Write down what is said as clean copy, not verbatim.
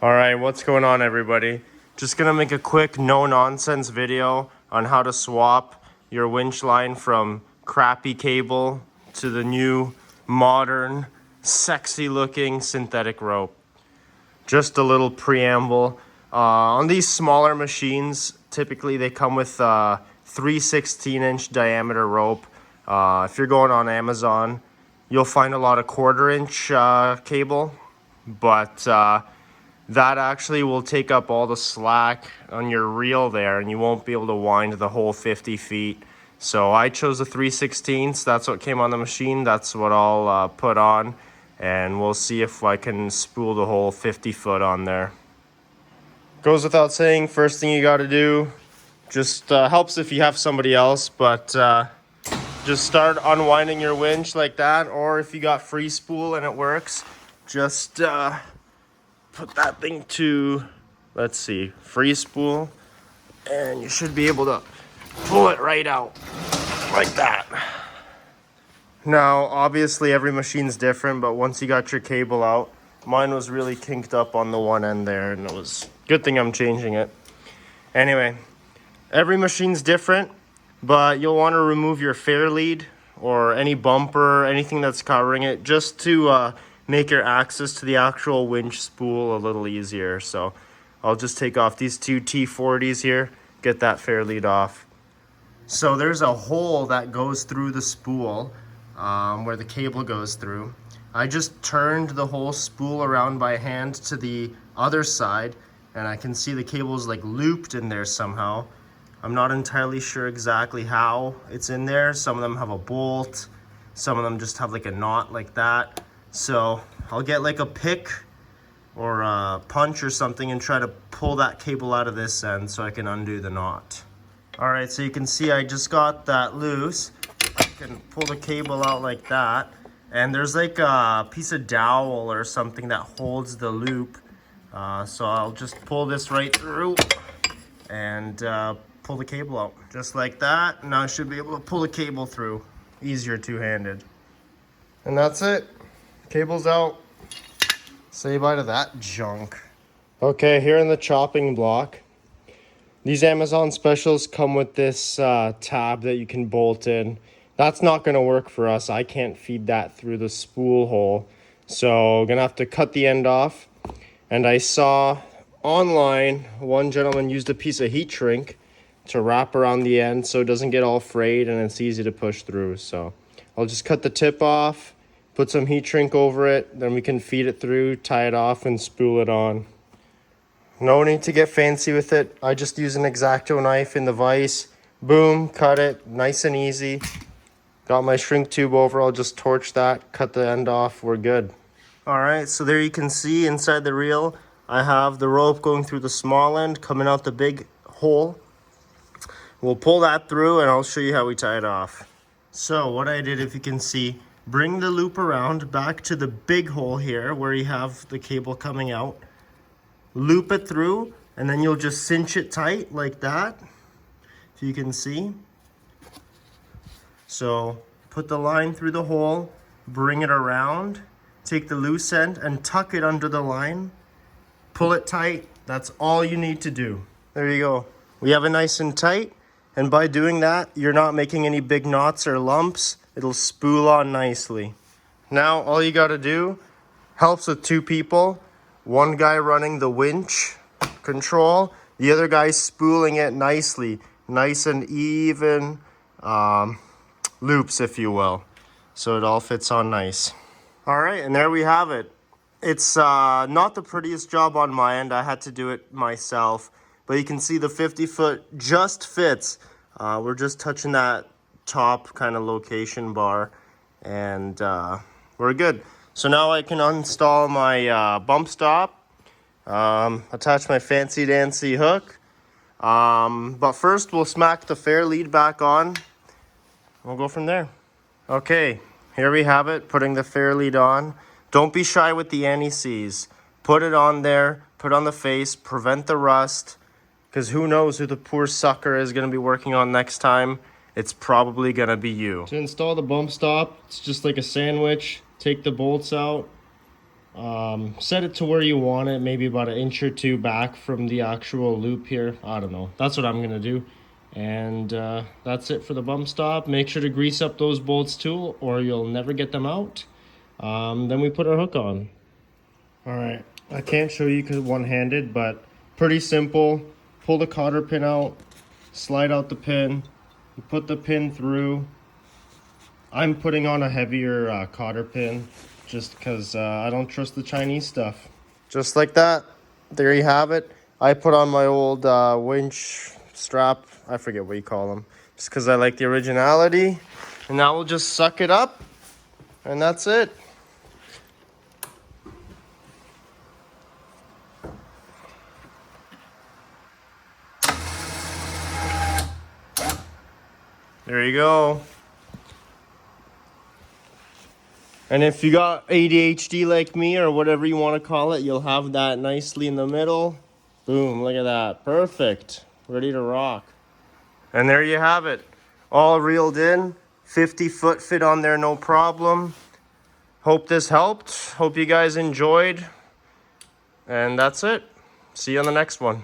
All right, what's going on, everybody? Just gonna make a quick no-nonsense video on how to swap your winch line from crappy cable to the new, modern, sexy-looking synthetic rope. Just a little preamble. On these smaller machines, typically they come with 3/16-inch diameter rope. If you're going on Amazon, you'll find a lot of 1/4-inch cable, but that actually will take up all the slack on your reel there, and you won't be able to wind the whole 50 feet. So I chose the 3/16. That's what came on the machine. That's what I'll put on, and we'll see if I can spool the whole 50 foot on there. Goes without saying, first thing you got to do, just helps if you have somebody else, but just start unwinding your winch like that, or if you got free spool and it works, just put that thing to, let's see, free spool, and you should be able to pull it right out like that. Now, obviously every machine's different, but once you got your cable out, mine was really kinked up on the one end there, and it was good thing I'm changing it. Anyway, every machine's different, but you'll want to remove your fair lead or any bumper, anything that's covering it, just to make your access to the actual winch spool a little easier. So I'll just take off these two T40s here, get that fair lead off. So there's a hole that goes through the spool where the cable goes through. I just turned the whole spool around by hand to the other side, and I can see the cable's like looped in there somehow. I'm not entirely sure exactly how it's in there. Some of them have a bolt, some of them just have like a knot like that. So I'll get like a pick or a punch or something and try to pull that cable out of this end so I can undo the knot. All right, so you can see I just got that loose. I can pull the cable out like that. And there's like a piece of dowel or something that holds the loop. So I'll just pull this right through and pull the cable out just like that. Now I should be able to pull the cable through. Easier two-handed. And that's it. Cable's out. Say bye to that junk. Okay, here in the chopping block, these Amazon specials come with this tab that you can bolt in. That's not going to work for us. I can't feed that through the spool hole. So I'm going to have to cut the end off. And I saw online one gentleman used a piece of heat shrink to wrap around the end so it doesn't get all frayed and it's easy to push through. So I'll just cut the tip off, put some heat shrink over it, then we can feed it through, tie it off, and spool it on. No need to get fancy with it. I just use an X-Acto knife in the vise. Boom, cut it, nice and easy. Got my shrink tube over, I'll just torch that, cut the end off, we're good. All right, so there you can see inside the reel, I have the rope going through the small end, coming out the big hole. We'll pull that through and I'll show you how we tie it off. So what I did, if you can see, bring the loop around back to the big hole here where you have the cable coming out. Loop it through, and then you'll just cinch it tight like that, if you can see. So put the line through the hole, bring it around, take the loose end and tuck it under the line. Pull it tight. That's all you need to do. There you go. We have it nice and tight. And by doing that, you're not making any big knots or lumps. It'll spool on nicely. Now, all you gotta do, helps with two people. One guy running the winch control, the other guy spooling it nicely. Nice and even loops, if you will. So it all fits on nice. All right, and there we have it. It's not the prettiest job on my end. I had to do it myself. But you can see the 50 foot just fits. We're just touching that top kind of location bar, and we're good. So now I can install my bump stop, attach my fancy dancy hook. But first we'll smack the fair lead back on. We'll go from there. Okay, here we have it, putting the fair lead on. Don't be shy with the anti-seize. Put it on there, put on the face, prevent the rust, because who knows who the poor sucker is going to be working on next time. It's probably going to be you. To install the bump stop, it's just like a sandwich. Take the bolts out, Set it to where you want it, maybe about an inch or two back from the actual loop here. I don't know. That's what I'm gonna do. And that's it for the bump stop. Make sure to grease up those bolts too, or you'll never get them out. Then we put our hook on. All right, I can't show you because one-handed, but pretty simple. Pull the cotter pin out, slide out the pin, you put the pin through. I'm putting on a heavier cotter pin just because I don't trust the Chinese stuff. Just like that, there you have it. I put on my old winch strap, I forget what you call them, just because I like the originality. And now we'll just suck it up, and that's it. There you go. And if you got ADHD like me, or whatever you want to call it, you'll have that nicely in the middle. Boom, look at that. Perfect. Ready to rock. And there you have it. All reeled in. 50-foot fit on there, no problem. Hope this helped. Hope you guys enjoyed. And that's it. See you on the next one.